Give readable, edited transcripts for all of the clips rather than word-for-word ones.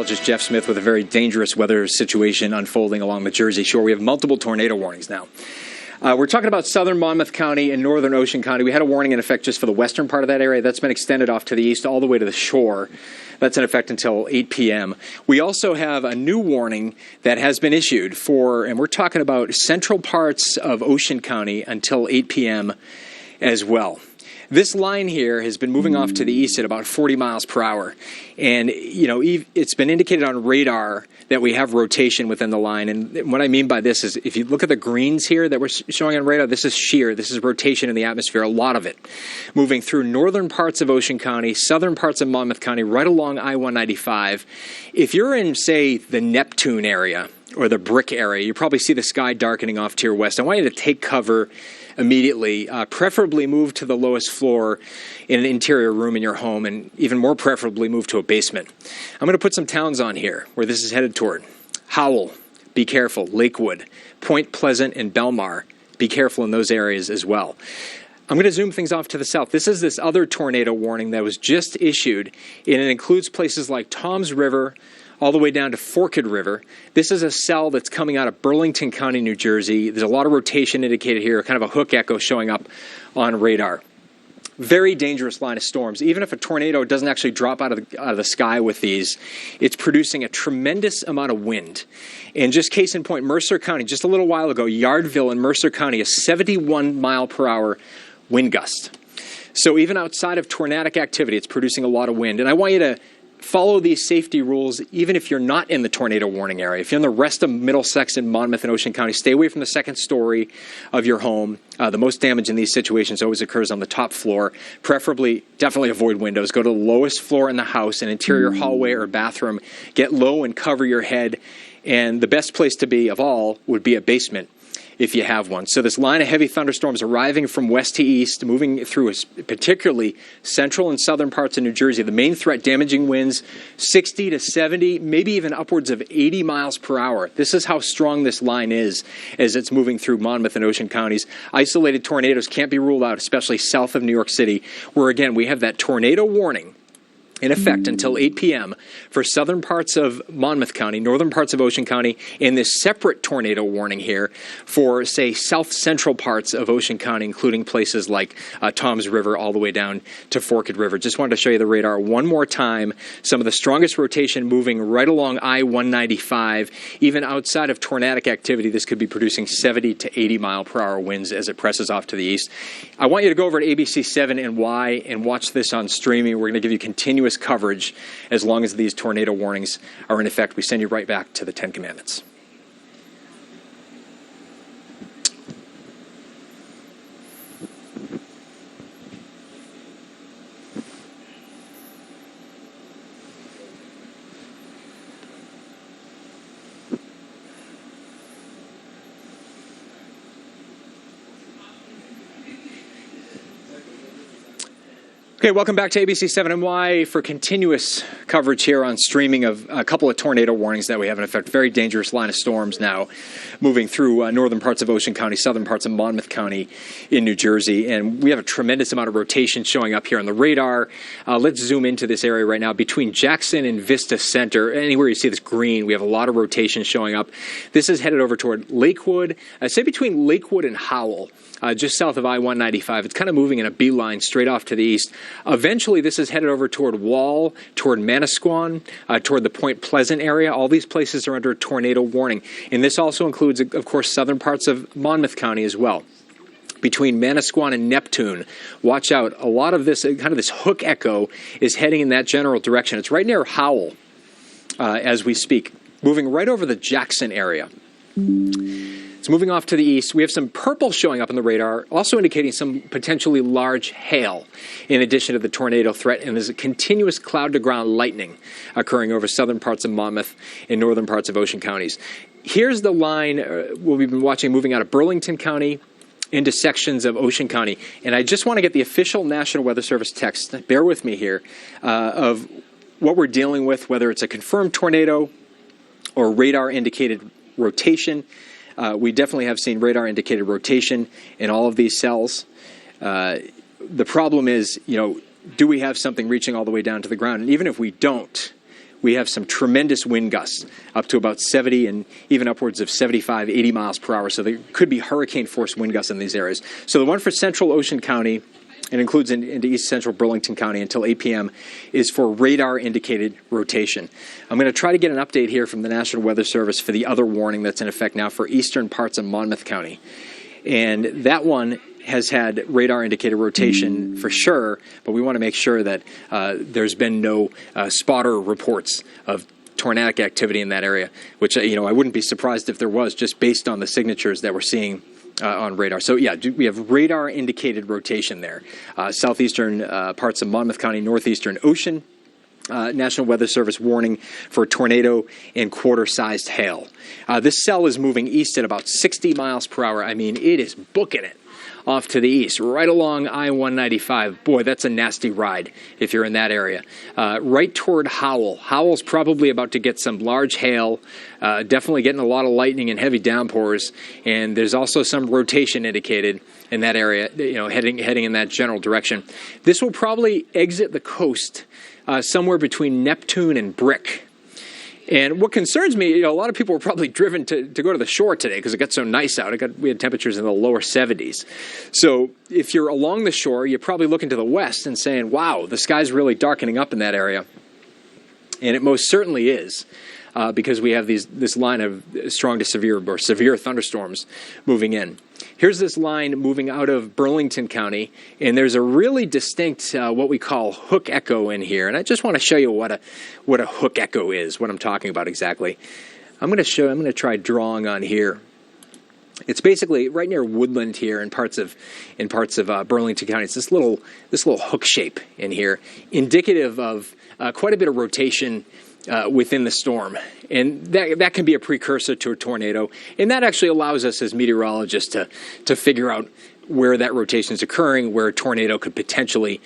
meteorologist Jeff Smith with a very dangerous weather situation unfolding along the Jersey Shore. We have multiple tornado warnings now. We're talking about southern Monmouth County and northern Ocean County. We had a warning in effect just for the western part of that area. That's been extended off to the east all the way to the shore. That's in effect until 8 p.m. We also have a new warning that has been issued for, and we're talking about central parts of Ocean County until 8 p.m. as well. This line here has been moving off to the east at about 40 miles per hour. And, you know, it's been indicated on radar that we have rotation within the line. And what I mean by this is if you look at the greens here that we're showing on radar, this is shear. This is rotation in the atmosphere, a lot of it. Moving through northern parts of Ocean County, southern parts of Monmouth County, right along I-195. If you're in, say, the Neptune area or the Brick area, you probably see the sky darkening off to your west. I want you to take cover immediately, preferably move to the lowest floor in an interior room in your home, and even more preferably move to a basement. I'm going to put some towns on here where this is headed toward. Howell, be careful. Lakewood, Point Pleasant, and Belmar, be careful in those areas as well. I'm going to zoom things off to the south. This is this other tornado warning that was just issued, and it includes places like Toms River, all the way down to Forked River. This is a cell that's coming out of Burlington County, New Jersey. There's a lot of rotation indicated here, kind of a hook echo showing up on radar. Very dangerous line of storms. Even if a tornado doesn't actually drop out of the sky with these, it's producing a tremendous amount of wind. And just case in point, Mercer County, just a little while ago, Yardville in Mercer County, a 71 mile per hour wind gust. So even outside of tornadic activity, it's producing a lot of wind. And I want you to follow these safety rules even if you're not in the tornado warning area. If you're in the rest of Middlesex and Monmouth and Ocean County, stay away from the second story of your home. The most damage in these situations always occurs on the top floor. Preferably, definitely avoid windows. Go to the lowest floor in the house, an interior hallway or bathroom. Get low and cover your head. And the best place to be of all would be a basement, if you have one. So this line of heavy thunderstorms arriving from west to east, moving through particularly central and southern parts of New Jersey. The main threat, damaging winds, 60 to 70, maybe even upwards of 80 miles per hour. This is how strong this line is as it's moving through Monmouth and Ocean counties. Isolated tornadoes can't be ruled out, especially south of New York City, where, again, we have that tornado warning in effect until 8 p.m. for southern parts of Monmouth County, northern parts of Ocean County, and this separate tornado warning here for, say, south-central parts of Ocean County, including places like Toms River all the way down to Forked River. Just wanted to show you the radar one more time. Some of the strongest rotation moving right along I-195. Even outside of tornadic activity, this could be producing 70 to 80 mile per hour winds as it presses off to the east. I want you to go over to ABC7 and Y and watch this on streaming. We're going to give you continuous coverage as long as these tornado warnings are in effect. We send you right back to the Ten Commandments. Okay, welcome back to ABC 7NY for continuous coverage here on streaming of a couple of tornado warnings that we have in effect. Very dangerous line of storms now moving through northern parts of Ocean County, southern parts of Monmouth County in New Jersey. And we have a tremendous amount of rotation showing up here on the radar. Let's zoom into this area right now. Between Jackson and Vista Center, anywhere you see this green, we have a lot of rotation showing up. This is headed over toward Lakewood. Say between Lakewood and Howell. Just south of I-195. It's kind of moving in a beeline straight off to the east. Eventually, this is headed over toward Wall, toward Manasquan, toward the Point Pleasant area. All these places are under a tornado warning. And this also includes, of course, southern parts of Monmouth County as well. Between Manasquan and Neptune, watch out. A lot of this, kind of this hook echo, is heading in that general direction. It's right near Howell as we speak, moving right over the Jackson area. It's moving off to the east. We have some purple showing up on the radar, also indicating some potentially large hail in addition to the tornado threat. And there's a continuous cloud-to-ground lightning occurring over southern parts of Monmouth and northern parts of Ocean counties. Here's the line we've been watching moving out of Burlington County into sections of Ocean County. And I just want to get the official National Weather Service text, bear with me here, of what we're dealing with, whether it's a confirmed tornado or radar-indicated rotation. We definitely have seen radar-indicated rotation in all of these cells. The problem is, do we have something reaching all the way down to the ground? And even if we don't, we have some tremendous wind gusts up to about 70 and even upwards of 75, 80 miles per hour. So there could be hurricane-force wind gusts in these areas. So the one for Central Ocean County, and includes into east central Burlington County until 8 p.m., is for radar-indicated rotation. I'm going to try to get an update here from the National Weather Service for the other warning that's in effect now for eastern parts of Monmouth County. And that one has had radar-indicated rotation for sure, but we want to make sure that there's been no spotter reports of tornadic activity in that area, which, I wouldn't be surprised if there was, just based on the signatures that we're seeing on radar. So, yeah, we have radar-indicated rotation there. Southeastern parts of Monmouth County, northeastern Ocean. National Weather Service warning for tornado and quarter-sized hail. This cell is moving east at about 60 miles per hour. I mean, it is booking it off to the east, right along I-195. Boy, that's a nasty ride if you're in that area. Right toward Howell. Howell's probably about to get some large hail, definitely getting a lot of lightning and heavy downpours, and there's also some rotation indicated in that area, heading in that general direction. This will probably exit the coast somewhere between Neptune and Brick. And what concerns me, a lot of people were probably driven to go to the shore today because it got so nice out. We had temperatures in the lower 70s. So if you're along the shore, you're probably looking to the west and saying, wow, the sky's really darkening up in that area. And it most certainly is. Because we have this line of strong to severe or severe thunderstorms moving in. Here's this line moving out of Burlington County, and there's a really distinct what we call hook echo in here. And I just want to show you what a hook echo is, what I'm talking about exactly. I'm going to try drawing on here. It's basically right near Woodland here in parts of Burlington County. It's this little hook shape in here, indicative of quite a bit of rotation within the storm. And that can be a precursor to a tornado. And that actually allows us as meteorologists to figure out where that rotation is occurring, where a tornado could potentially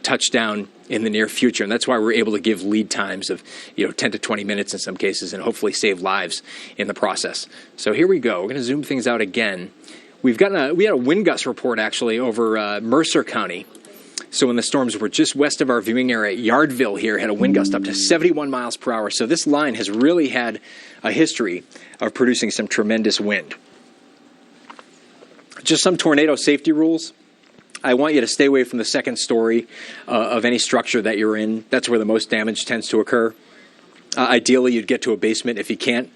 touch down in the near future. And that's why we're able to give lead times of 10 to 20 minutes in some cases and hopefully save lives in the process. So here we go. We're going to zoom things out again. We had a wind gust report actually over Mercer County. So when the storms were just west of our viewing area, Yardville here had a wind gust up to 71 miles per hour. So this line has really had a history of producing some tremendous wind. Just some tornado safety rules. I want you to stay away from the second story of any structure that you're in. That's where the most damage tends to occur. Ideally, you'd get to a basement. If you can't,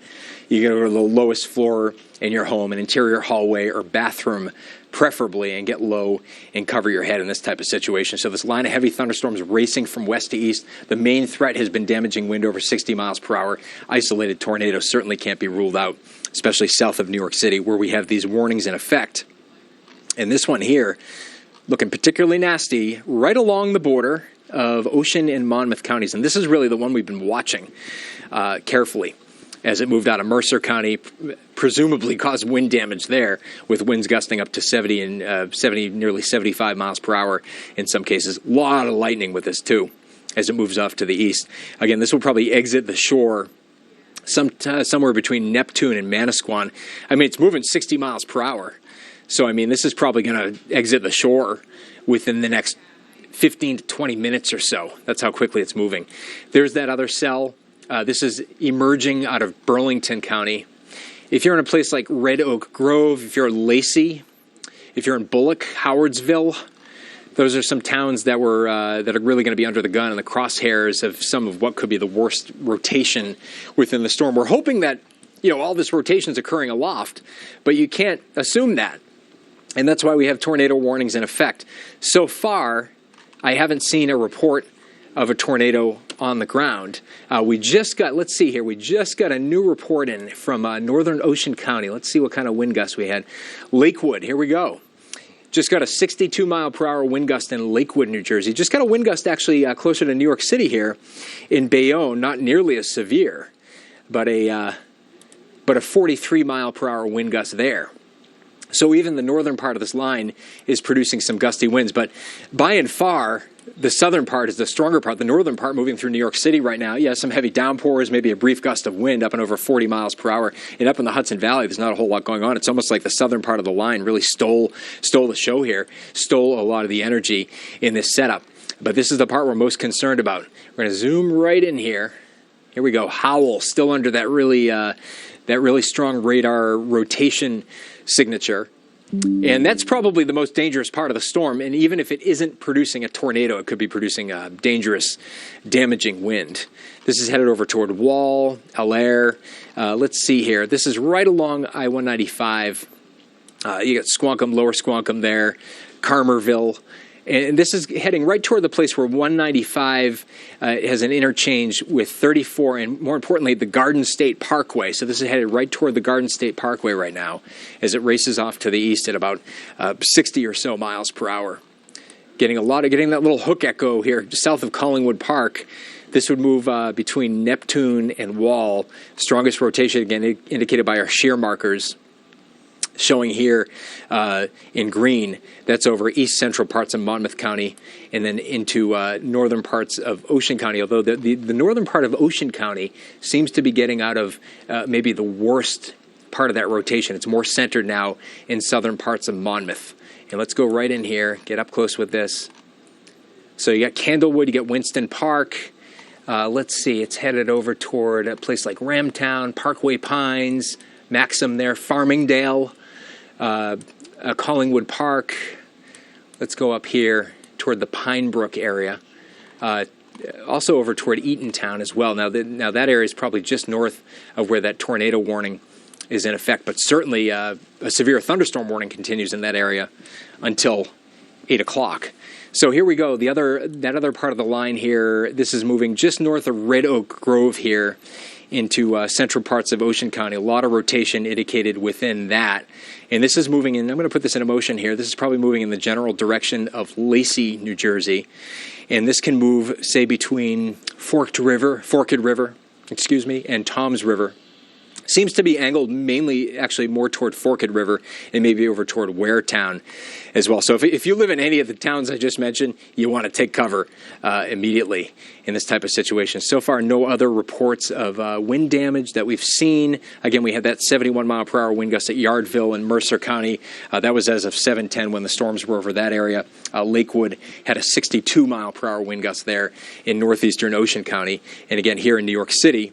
you go to the lowest floor in your home, an interior hallway or bathroom, preferably, and get low and cover your head in this type of situation. So this line of heavy thunderstorms racing from west to east. The main threat has been damaging wind over 60 miles per hour. Isolated tornadoes certainly can't be ruled out, especially south of New York City, where we have these warnings in effect. And this one here, looking particularly nasty, right along the border of Ocean and Monmouth counties. And this is really the one we've been watching carefully as it moved out of Mercer County, presumably caused wind damage there, with winds gusting up to 70 and nearly 75 miles per hour in some cases. A lot of lightning with this too, as it moves off to the east. Again, this will probably exit the shore somewhere between Neptune and Manasquan. I mean, it's moving 60 miles per hour. So, I mean, this is probably going to exit the shore within the next 15 to 20 minutes or so. That's how quickly it's moving. There's that other cell. This is emerging out of Burlington County. If you're in a place like Red Oak Grove, if you're in Lacey, if you're in Bullock, Howardsville, those are some towns that are really going to be under the gun and the crosshairs of some of what could be the worst rotation within the storm. We're hoping that all this rotation is occurring aloft, but you can't assume that. And that's why we have tornado warnings in effect. So far, I haven't seen a report of a tornado on the ground. We just got a new report in from northern Ocean County. Let's see what kind of wind gusts we had. Lakewood, here we go. Just got a 62 mile per hour wind gust in Lakewood, New Jersey. Just got a wind gust actually closer to New York City here in Bayonne, not nearly as severe, but a 43 mile per hour wind gust there. So even the northern part of this line is producing some gusty winds. But by and far, the southern part is the stronger part. The northern part moving through New York City right now. Yeah, some heavy downpours, maybe a brief gust of wind up and over 40 miles per hour. And up in the Hudson Valley, there's not a whole lot going on. It's almost like the southern part of the line really stole the show here, stole a lot of the energy in this setup. But this is the part we're most concerned about. We're going to zoom right in here Here we go. Howell still under that really strong radar rotation signature. And that's probably the most dangerous part of the storm. And even if it isn't producing a tornado, it could be producing a dangerous, damaging wind. This is headed over toward Wall, Alair. Let's see here. This is right along I-195. You got Squonkam, Lower Squonkam there, Carmerville. And this is heading right toward the place where 195 has an interchange with 34 and, more importantly, the Garden State Parkway. So this is headed right toward the Garden State Parkway right now as it races off to the east at about 60 or so miles per hour. Getting that little hook echo here just south of Collingwood Park. This would move between Neptune and Wall. Strongest rotation, again, indicated by our shear markers. Showing here in green, that's over east central parts of Monmouth County and then into northern parts of Ocean County, although the northern part of Ocean County seems to be getting out of maybe the worst part of that rotation. It's more centered now in southern parts of Monmouth. And let's go right in here, get up close with this. So you got Candlewood, you got Winston Park. Let's see, it's headed over toward a place like Ramtown, Parkway Pines, Maxim there, Farmingdale. Collingwood Park. Let's go up here toward the Pine Brook area. Also over toward Eatontown as well. Now that area is probably just north of where that tornado warning is in effect, but certainly a severe thunderstorm warning continues in that area until 8 o'clock. So here we go. That other part of the line here, this is moving just north of Red Oak Grove here into central parts of Ocean County. A lot of rotation indicated within that. And this is moving in, I'm going to put this in motion here. This is probably moving in the general direction of Lacey, New Jersey. And this can move, say, between Forked River, and Toms River. Seems to be angled mainly, actually, more toward Forked River and maybe over toward Waretown as well. So if you live in any of the towns I just mentioned, you want to take cover immediately in this type of situation. So far, no other reports of wind damage that we've seen. Again, we had that 71-mile-per-hour wind gust at Yardville in Mercer County. That was as of 7:10 when the storms were over that area. Lakewood had a 62-mile-per-hour wind gust there in northeastern Ocean County. And again, here in New York City,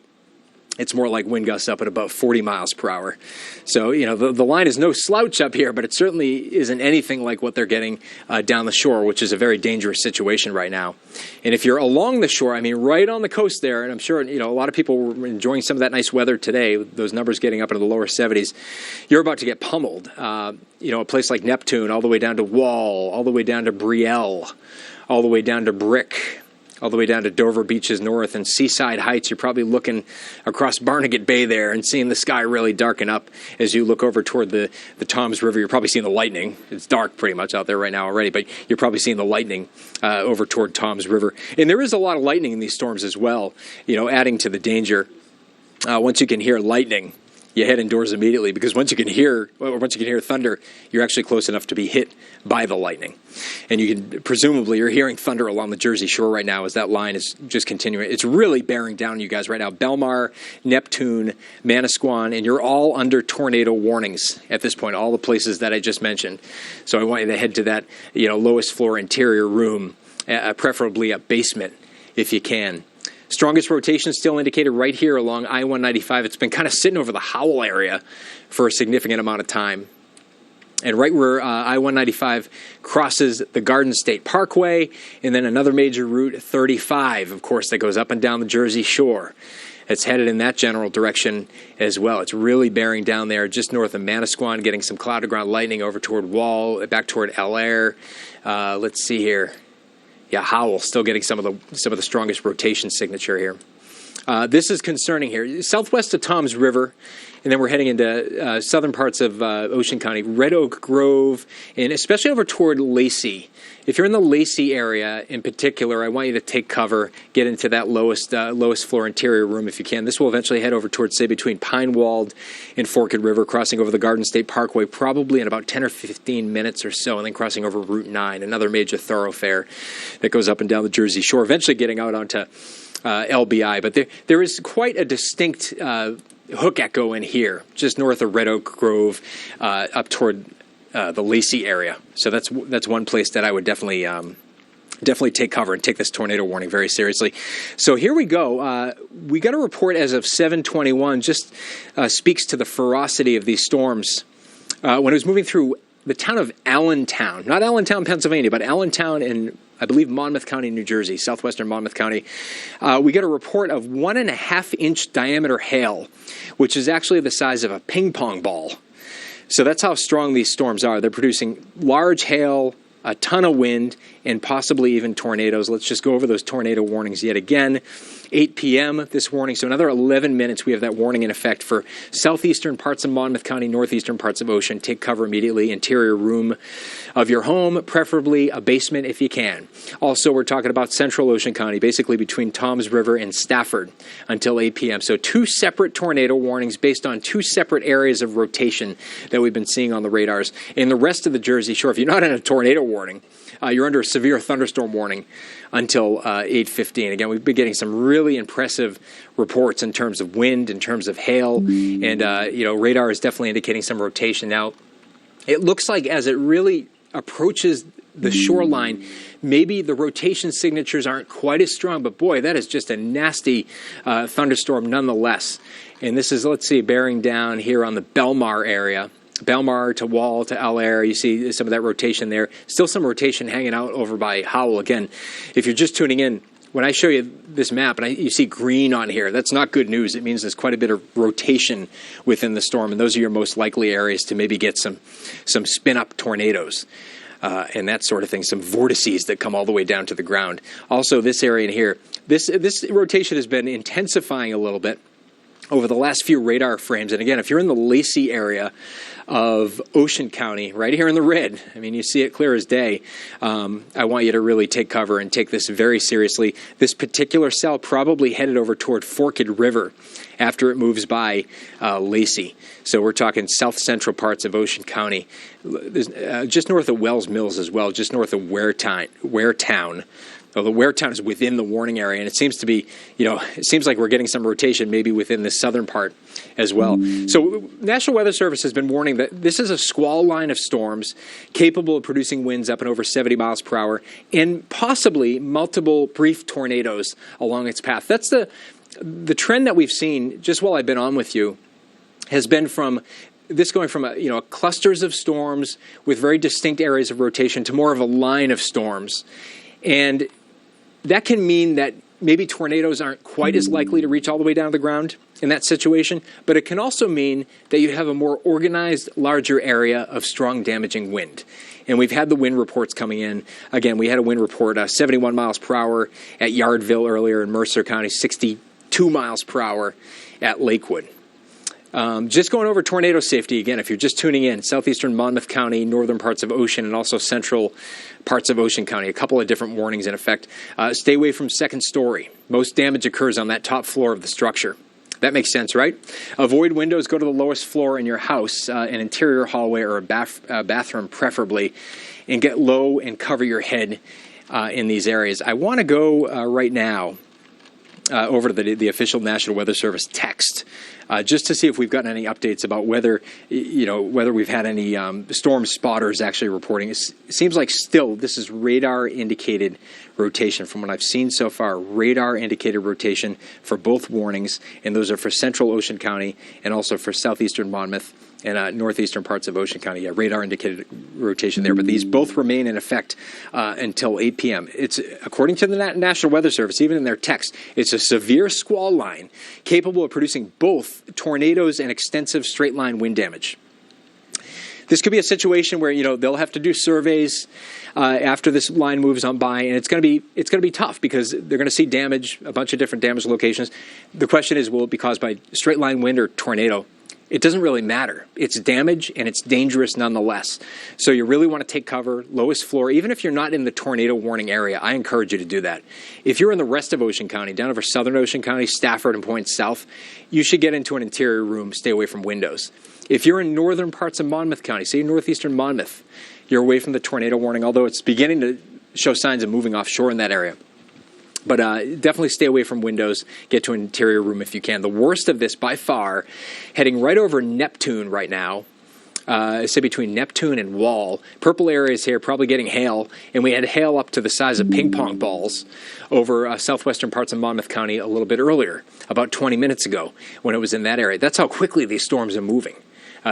it's more like wind gusts up at about 40 miles per hour. So, the line is no slouch up here, but it certainly isn't anything like what they're getting down the shore, which is a very dangerous situation right now. And if you're along the shore, I mean, right on the coast there, and I'm sure, a lot of people were enjoying some of that nice weather today, those numbers getting up into the lower 70s, you're about to get pummeled. A place like Neptune, all the way down to Wall, all the way down to Brielle, all the way down to Brick, all the way down to Dover Beaches North and Seaside Heights. You're probably looking across Barnegat Bay there and seeing the sky really darken up as you look over toward the Toms River. You're probably seeing the lightning. It's dark pretty much out there right now already, but you're probably seeing the lightning over toward Toms River. And there is a lot of lightning in these storms as well, adding to the danger. Once you can hear lightning, you head indoors immediately, because once you can hear thunder, you're actually close enough to be hit by the lightning. And you're hearing thunder along the Jersey Shore right now as that line is just continuing. It's really bearing down you guys right now. Belmar, Neptune, Manasquan, and you're all under tornado warnings at this point, all the places that I just mentioned. So I want you to head to that, lowest floor interior room, preferably a basement if you can. Strongest rotation still indicated right here along I-195. It's been kind of sitting over the Howell area for a significant amount of time. And right where I-195 crosses the Garden State Parkway, and then another major route, 35, of course, that goes up and down the Jersey Shore. It's headed in that general direction as well. It's really bearing down there just north of Manasquan, getting some cloud-to-ground lightning over toward Wall, back toward Alair. Let's see here. Yeah, Howell still getting some of the strongest rotation signature here. This is concerning here. Southwest of Toms River, and then we're heading into southern parts of Ocean County, Red Oak Grove, and especially over toward Lacey. If you're in the Lacey area in particular, I want you to take cover, get into that lowest floor interior room if you can. This will eventually head over towards, say, between Pinewald and Forked River, crossing over the Garden State Parkway probably in about 10 or 15 minutes or so, and then crossing over Route 9, another major thoroughfare that goes up and down the Jersey Shore, eventually getting out onto LBI. But there is quite a distinct hook echo in here, just north of Red Oak Grove, up toward the Lacey area. So that's one place that I would definitely definitely take cover and take this tornado warning very seriously. So here we go. We got a report as of 7:21, just speaks to the ferocity of these storms. When it was moving through the town of Allentown, not Allentown, Pennsylvania, but Allentown in, I believe, Monmouth County, New Jersey, southwestern Monmouth County, we got a report of 1.5-inch diameter hail, which is actually the size of a ping pong ball. So that's how strong these storms are. They're producing large hail, a ton of wind, and possibly even tornadoes. Let's just go over those tornado warnings yet again. 8 p.m. this warning, so another 11 minutes we have that warning in effect for southeastern parts of Monmouth County, northeastern parts of Ocean. Take cover immediately. Interior room of your home, preferably a basement if you can. Also, we're talking about central Ocean County, basically between Toms River and Stafford until 8 p.m. So 2 separate tornado warnings based on 2 separate areas of rotation that we've been seeing on the radars. In the rest of the Jersey Shore, if you're not in a tornado warning, you're under a severe thunderstorm warning until 8:15. Again, we've been getting some really impressive reports in terms of wind, in terms of hail, and radar is definitely indicating some rotation. Now, it looks like as it really approaches the shoreline, maybe the rotation signatures aren't quite as strong, but boy, that is just a nasty thunderstorm nonetheless. And this is, let's see, bearing down here on the Belmar area. Belmar to Wall to Allaire, you see some of that rotation there. Still some rotation hanging out over by Howell. Again, if you're just tuning in, when I show you this map and you see green on here, that's not good news. It means there's quite a bit of rotation within the storm, and those are your most likely areas to maybe get some spin-up tornadoes and that sort of thing, some vortices that come all the way down to the ground. Also, this area in here, this rotation has been intensifying a little bit over the last few radar frames. And again, if you're in the Lacey area of Ocean County, right here in the red, I mean, you see it clear as day, I want you to really take cover and take this very seriously. This particular cell probably headed over toward Forked River after it moves by Lacey. So we're talking south-central parts of Ocean County, just north of Wells Mills as well, just north of Waretown. Although Waretown is within the warning area, and it seems to be, it seems like we're getting some rotation maybe within the southern part as well. So National Weather Service has been warning that this is a squall line of storms capable of producing winds up and over 70 miles per hour and possibly multiple brief tornadoes along its path. That's the trend that we've seen just while I've been on with you has been from this going from clusters of storms with very distinct areas of rotation to more of a line of storms. And that can mean that maybe tornadoes aren't quite as likely to reach all the way down to the ground in that situation, but it can also mean that you have a more organized, larger area of strong damaging wind. And we've had the wind reports coming in. Again, we had a wind report, 71 miles per hour at Yardville earlier in Mercer County, 62 miles per hour at Lakewood. Just going over tornado safety again, if you're just tuning in, southeastern Monmouth County, northern parts of Ocean, and also central parts of Ocean County, a couple of different warnings in effect. Stay away from second story. Most damage occurs on that top floor of the structure. That makes sense, right? Avoid windows. Go to the lowest floor in your house, an interior hallway or a bathroom preferably, and get low and cover your head in these areas. I want to go right now over to the official National Weather Service text, just to see if we've gotten any updates about whether we've had any storm spotters actually reporting. It seems like still this is radar indicated rotation from what I've seen so far. Radar indicated rotation for both warnings, and those are for central Ocean County and also for southeastern Monmouth and northeastern parts of Ocean County. Yeah, radar indicated rotation there, but these both remain in effect until 8 p.m. It's, according to the National Weather Service, even in their text, it's a severe squall line capable of producing both tornadoes and extensive straight line wind damage. This could be a situation where they'll have to do surveys after this line moves on by, and it's going to be tough because they're going to see damage, a bunch of different damage locations. The question is, will it be caused by straight line wind or tornado? It doesn't really matter. It's damage, and it's dangerous nonetheless. So you really want to take cover, lowest floor. Even if you're not in the tornado warning area, I encourage you to do that. If you're in the rest of Ocean County, down over southern Ocean County, Stafford and points south, you should get into an interior room, stay away from windows. If you're in northern parts of Monmouth County, say northeastern Monmouth, you're away from the tornado warning, although it's beginning to show signs of moving offshore in that area. But definitely stay away from windows. Get to an interior room if you can. The worst of this, by far, heading right over Neptune right now, say between Neptune and Wall. Purple areas here, probably getting hail, and we had hail up to the size of ping pong balls over southwestern parts of Monmouth County a little bit earlier, about 20 minutes ago when it was in that area. That's how quickly these storms are moving.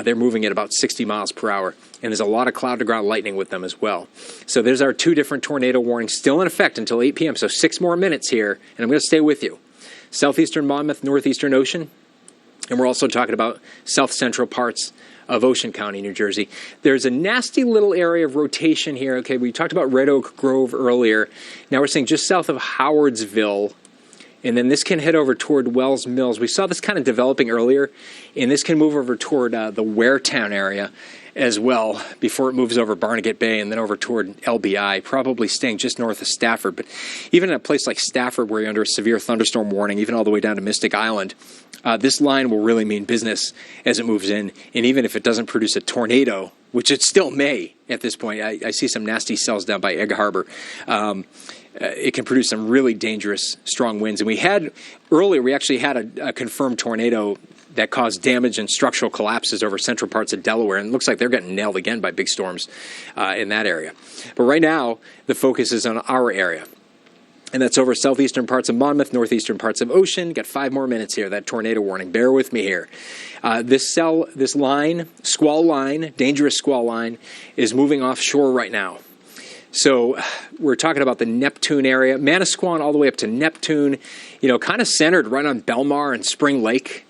They're moving at about 60 miles per hour, and there's a lot of cloud-to-ground lightning with them as well. So there's our 2 different tornado warnings still in effect until 8 p.m., so 6 more minutes here, and I'm going to stay with you. Southeastern Monmouth, northeastern Ocean, and we're also talking about south-central parts of Ocean County, New Jersey. There's a nasty little area of rotation here. Okay, we talked about Red Oak Grove earlier. Now we're saying just south of Howardsville, and then this can head over toward Wells Mills. We saw this kind of developing earlier, and this can move over toward the Waretown area as well before it moves over Barnegat Bay and then over toward LBI, probably staying just north of Stafford. But even in a place like Stafford where you're under a severe thunderstorm warning, even all the way down to Mystic Island, this line will really mean business as it moves in. And even if it doesn't produce a tornado, which it still may at this point, I see some nasty cells down by Egg Harbor, it can produce some really dangerous, strong winds. And we actually had a confirmed tornado that caused damage and structural collapses over central parts of Delaware. And it looks like they're getting nailed again by big storms in that area. But right now, the focus is on our area. And that's over southeastern parts of Monmouth, northeastern parts of Ocean. Got 5 more minutes here, that tornado warning. Bear with me here. This line, squall line, dangerous squall line, is moving offshore right now. So we're talking about the Neptune area, Manasquan all the way up to Neptune, kind of centered right on Belmar and Spring Lake.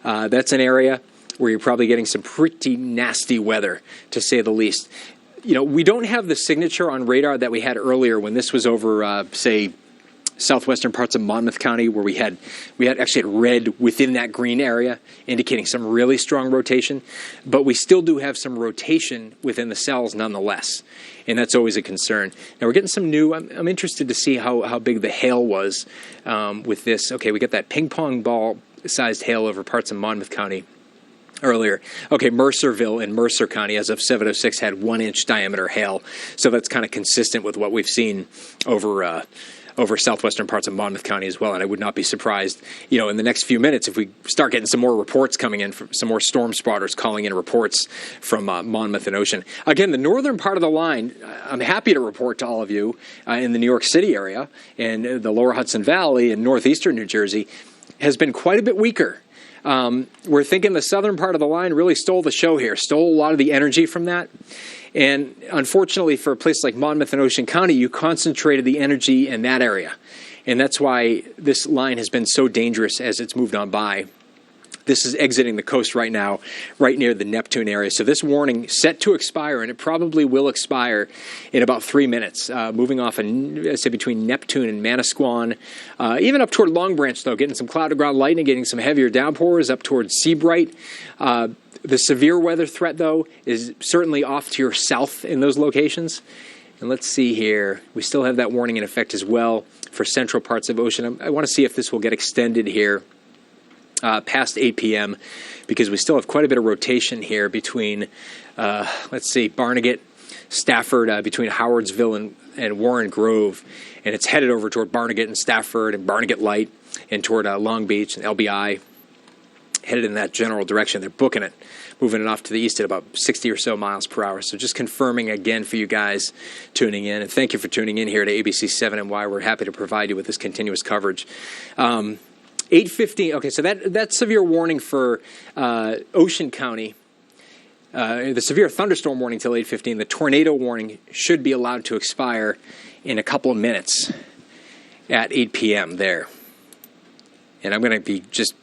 That's an area where you're probably getting some pretty nasty weather, to say the least. We don't have the signature on radar that we had earlier when this was over, say, southwestern parts of Monmouth County, where we had actually had red within that green area, indicating some really strong rotation. But we still do have some rotation within the cells nonetheless, and that's always a concern. Now we're getting some new. I'm interested to see how big the hail was with this. Okay, we got that ping pong ball sized hail over parts of Monmouth County earlier. Okay, Mercerville in Mercer County as of 7:06 had 1-inch diameter hail, so that's kind of consistent with what we've seen over southwestern parts of Monmouth County as well. And I would not be surprised, in the next few minutes if we start getting some more reports coming in, from some more storm spotters calling in reports from Monmouth and Ocean. Again, the northern part of the line, I'm happy to report to all of you in the New York City area and the lower Hudson Valley and northeastern New Jersey has been quite a bit weaker. We're thinking the southern part of the line really stole the show here, stole a lot of the energy from that. And unfortunately, for a place like Monmouth and Ocean County, you concentrated the energy in that area. And that's why this line has been so dangerous as it's moved on by. This is exiting the coast right now, right near the Neptune area. So this warning set to expire, and it probably will expire in about 3 minutes, moving off, say, between Neptune and Manasquan, even up toward Long Branch, though, getting some cloud-to-ground lightning, getting some heavier downpours up towards Seabright. The severe weather threat, though, is certainly off to your south in those locations. And let's see here. We still have that warning in effect as well for central parts of Ocean. I want to see if this will get extended here past 8 p.m. because we still have quite a bit of rotation here between, Barnegat, Stafford, between Howardsville and Warren Grove. And it's headed over toward Barnegat and Stafford and Barnegat Light and toward Long Beach and LBI. Headed in that general direction. They're booking it, moving it off to the east at about 60 or so miles per hour. So just confirming again for you guys tuning in. And thank you for tuning in here to ABC 7 and why we're happy to provide you with this continuous coverage. 8:15. Okay, so that severe warning for Ocean County, the severe thunderstorm warning till 8:15. The tornado warning should be allowed to expire in a couple of minutes at 8 p.m. there. And I'm going to be just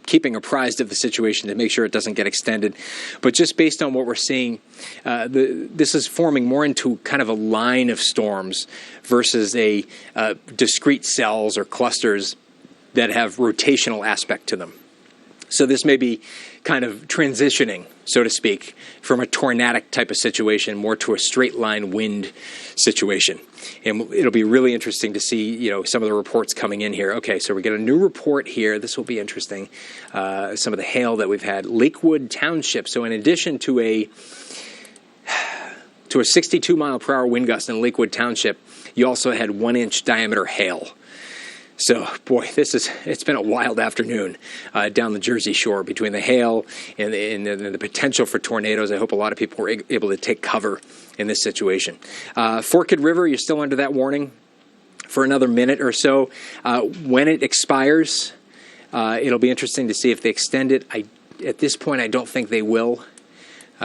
keeping apprised of the situation to make sure it doesn't get extended. But just based on what we're seeing, this is forming more into kind of a line of storms versus a discrete cells or clusters that have rotational aspect to them. So this may be kind of transitioning, so to speak, from a tornadic type of situation more to a straight line wind situation. And it'll be really interesting to see, some of the reports coming in here. Okay, so we get a new report here. This will be interesting. Some of the hail that we've had. Lakewood Township. So in addition to a 62 mile per hour wind gust in Lakewood Township, you also had 1-inch diameter hail. So, boy, it's been a wild afternoon down the Jersey Shore between the hail and the potential for tornadoes. I hope a lot of people were able to take cover in this situation. Forked River, you're still under that warning for another minute or so. When it expires, it'll be interesting to see if they extend it. At this point, I don't think they will.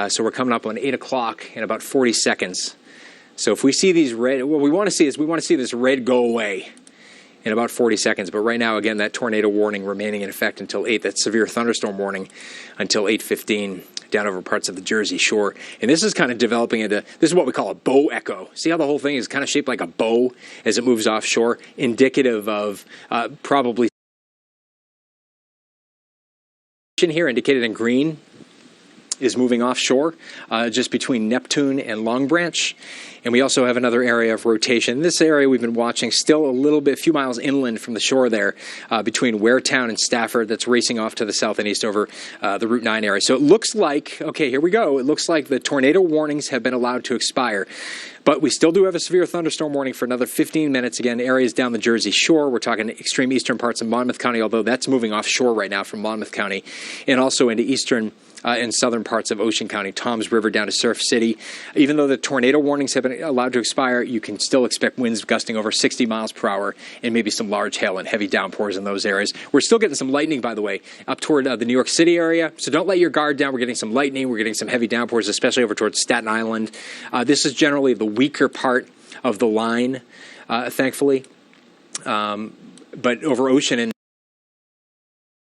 So we're coming up on 8 o'clock in about 40 seconds. So if we see these red, what we want to see this red go away in about 40 seconds. But right now, again, that tornado warning remaining in effect until 8, that severe thunderstorm warning until 8:15 down over parts of the Jersey Shore. And this is kind of developing into, this is what we call a bow echo. See how the whole thing is kind of shaped like a bow as it moves offshore, indicative of probably here indicated in green is moving offshore just between Neptune and Long Branch. And we also have another area of rotation. This area we've been watching still a few miles inland from the shore there between Waretown and Stafford, that's racing off to the south and east over the Route 9 area. So it looks like, okay, here we go. It looks like the tornado warnings have been allowed to expire. But we still do have a severe thunderstorm warning for another 15 minutes. Again, areas down the Jersey Shore. We're talking extreme eastern parts of Monmouth County, although that's moving offshore right now from Monmouth County, and also into eastern and southern parts of Ocean County, Toms River down to Surf City. Even though the tornado warnings have been allowed to expire, you can still expect winds gusting over 60 miles per hour and maybe some large hail and heavy downpours in those areas. We're still getting some lightning, by the way, up toward the New York City area. So don't let your guard down. We're getting some lightning. We're getting some heavy downpours, especially over towards Staten Island. This is generally the weaker part of the line, thankfully. But over Ocean and